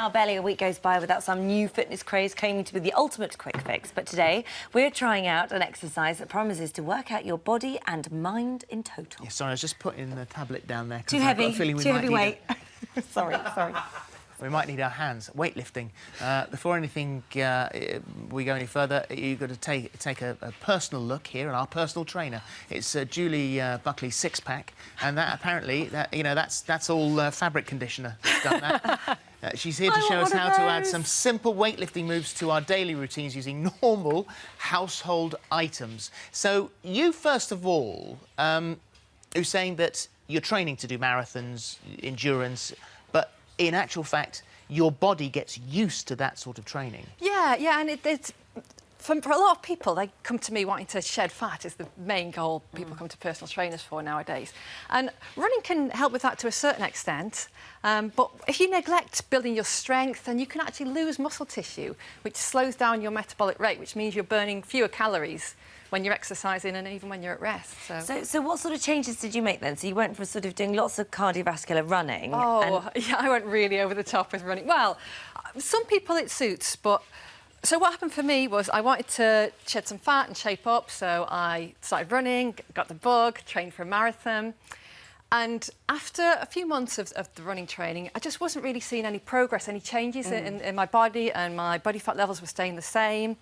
Now, barely a week goes by without some new fitness craze claiming to be the ultimate quick fix. But today, we're trying out an exercise that promises to work out your body and mind in total. Yeah, sorry, I was just putting the tablet down there. Too heavy, too heavy weight. Sorry. We might need our hands. Weightlifting. Before anything, we go any further, you've got to take a personal look here at our personal trainer. It's Julie Buckley's six-pack, and that apparently, that's all fabric conditioner that's done that. She's here to show us how to add some simple weightlifting moves to our daily routines using normal household items. So you, first of all, who's saying that you're training to do marathons, endurance, but in actual fact, your body gets used to that sort of training. Yeah, and it's... For a lot of people, they come to me wanting to shed fat is the main goal people come to personal trainers for nowadays. And running can help with that to a certain extent, but if you neglect building your strength, then you can actually lose muscle tissue, which slows down your metabolic rate, which means you're burning fewer calories when you're exercising and even when you're at rest. So what sort of changes did you make then? So you went from sort of doing lots of cardiovascular running... Yeah, I went really over the top with running. Well, some people it suits, but... So what happened for me was I wanted to shed some fat and shape up, so I started running, got the bug, trained for a marathon. And after a few months of the running training, I just wasn't really seeing any progress, any changes in my body, and my body fat levels were staying the same.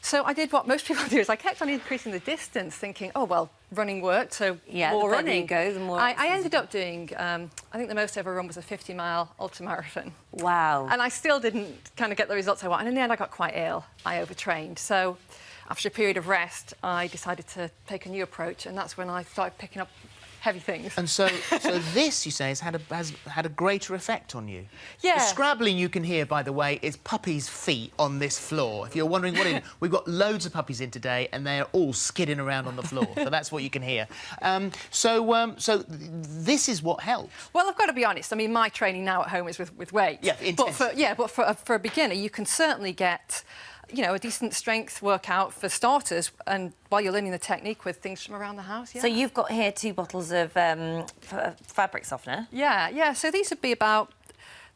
So I did what most people do, is I kept on increasing the distance, thinking, oh, well, running worked, so more running. The more I ended up doing, I think the most I ever run was a 50-mile ultramarathon. Wow. And I still didn't kind of get the results I wanted. And in the end, I got quite ill. I overtrained. So after a period of rest, I decided to take a new approach, and that's when I started picking up heavy things. And so this, you say, has had a greater effect on you. Yeah. The scrabbling you can hear, by the way, is puppies' feet on this floor. If you're wondering what in, we've got loads of puppies in today, and they're all skidding around on the floor. So that's what you can hear. So this is what helps. Well, I've got to be honest. I mean, my training now at home is with weight. Yeah, intense. But for a beginner, you can certainly get, you know, a decent strength workout for starters, and while you're learning the technique with things from around the house. Yeah. So you've got here 2 bottles of fabric softener. Yeah. So these would be about...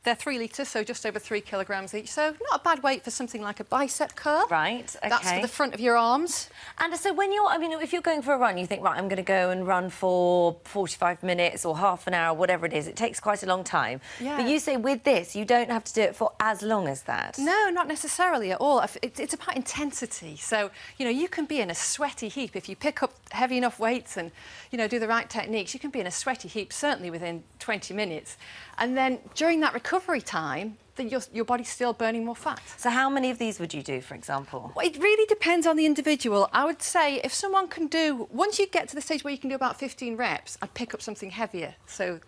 They're 3 litres, so just over 3 kilograms each. So not a bad weight for something like a bicep curl. Right, OK. That's for the front of your arms. And so when you're... I mean, if you're going for a run, you think, right, I'm going to go and run for 45 minutes or half an hour, whatever it is. It takes quite a long time. Yeah. But you say with this, you don't have to do it for as long as that. No, not necessarily at all. It's about intensity. So, you know, you can be in a sweaty heap. If you pick up heavy enough weights and, you know, do the right techniques, you can be in a sweaty heap, certainly within 20 minutes. And then during that recovery time, then your body's still burning more fat. So how many of these would you do, for example? Well, it really depends on the individual. I would say if someone can do... Once you get to the stage where you can do about 15 reps, I'd pick up something heavier. So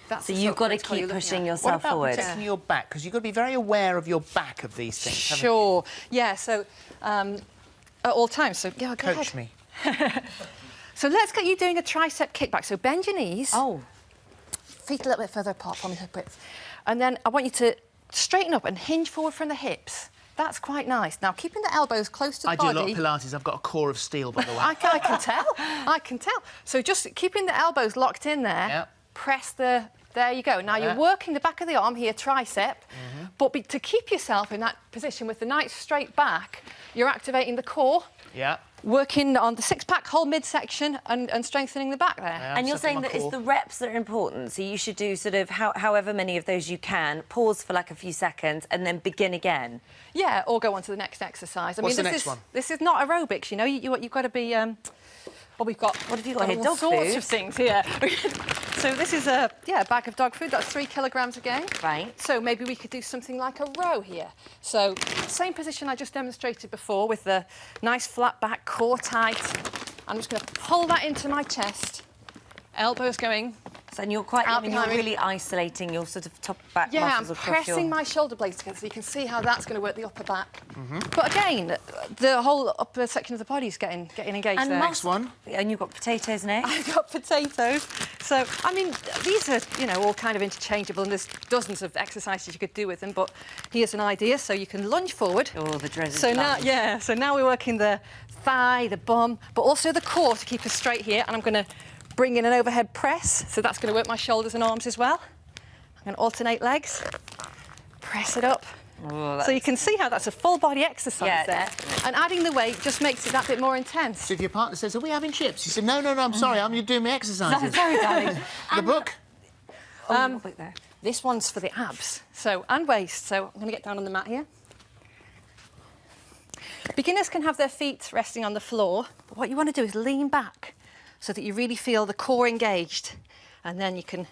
that's... So you've got to keep pushing yourself forward. What about protecting your back? Because you've got to be very aware of your back of these things, Sure. Yeah, so at all times. So, yeah, go ahead. Coach me. So let's get you doing a tricep kickback. So bend your knees. Oh. Feet a little bit further apart from your hip width. And then I want you to straighten up and hinge forward from the hips. That's quite nice. Now, keeping the elbows close to the body... I do a lot of Pilates. I've got a core of steel, by the way. I can tell. I can tell. So just keeping the elbows locked in there, yep. Press the... There you go. Now, you're working the back of the arm here, tricep, but to keep yourself in that position with the nice straight back, you're activating the core. Yeah. Working on the six-pack, whole midsection and strengthening the back there. Yeah, and you're saying that it's the reps that are important, so you should do sort of however many of those you can, pause for like a few seconds and then begin again. Yeah, or go on to the next exercise. What's the next one? This is not aerobics, you know. You've got to be... well, we've got... What have you got here? Dog sorts food? of things here. So this is a bag of dog food. That's 3 kilograms again. Right. So maybe we could do something like a row here. So same position I just demonstrated before with the nice flat back, core tight. I'm just going to pull that into my chest. Elbows going. So, and you're quite... I mean, you're really isolating your sort of top back muscles across your... Yeah, I'm pressing my shoulder blades together so you can see how that's going to work the upper back. But again, the whole upper section of the body is getting engaged and there. Next one. And you've got potatoes next. I've got potatoes. So, I mean, these are, you know, all kind of interchangeable, and there's dozens of exercises you could do with them, but here's an idea. So you can lunge forward. Oh, the dreaded So now, lunge. so now we're working the thigh, the bum, but also the core to keep us straight here, and I'm going to bring in an overhead press, so that's going to work my shoulders and arms as well. I'm going to alternate legs. Press press it up. Oh, So you can see how that's a full body exercise Yeah, there. definitely. And adding the weight just makes it that bit more intense. So if your partner says, "Are we having chips?" You say, "No, I'm sorry, I'm doing my exercises." Sorry, darling. The book? What book there? This one's for the abs, and waist. So I'm going to get down on the mat here. Beginners can have their feet resting on the floor, but what you want to do is lean back so that you really feel the core engaged, and then you can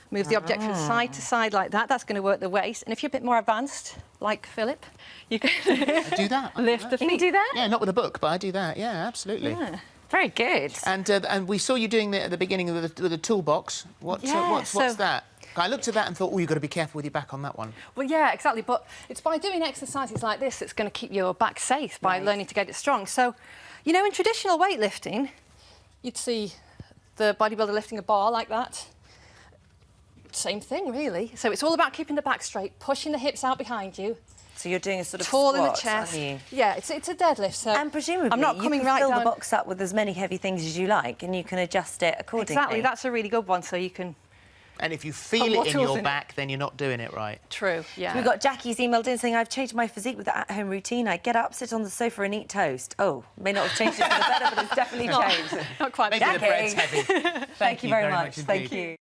move the object from side to side like that. That's going to work the waist. And if you're a bit more advanced, like Philip, you can I do that. lift the feet. Can you do that? Yeah, not with a book, but I do that. Yeah, absolutely. Yeah. Very good. And we saw you doing at the beginning with the toolbox. What's that? I looked at that and thought, oh, you've got to be careful with your back on that one. Well, yeah, exactly. But it's by doing exercises like this that's going to keep your back safe by learning to get it strong. So, you know, in traditional weightlifting, you'd see the bodybuilder lifting a bar like that. Same thing, really. So it's all about keeping the back straight, pushing the hips out behind you. So you're doing a sort of tall in the squat, chest. aren't you? Yeah, it's a deadlift. So And presumably I'm not you coming can right fill down. the box up with as many heavy things as you like, and you can adjust it accordingly. Exactly, that's a really good one. So you can. And if you feel Put more it in tools your in it. back, then you're not doing it right. True. Yeah. We've got Jackie's emailed in saying, I've changed my physique with the at-home routine. I get up, sit on the sofa and eat toast. Oh, may not have changed it for the better, but it's definitely changed. Not quite. Maybe the Jackie. bread's heavy. Thank you very much. indeed. Thank you.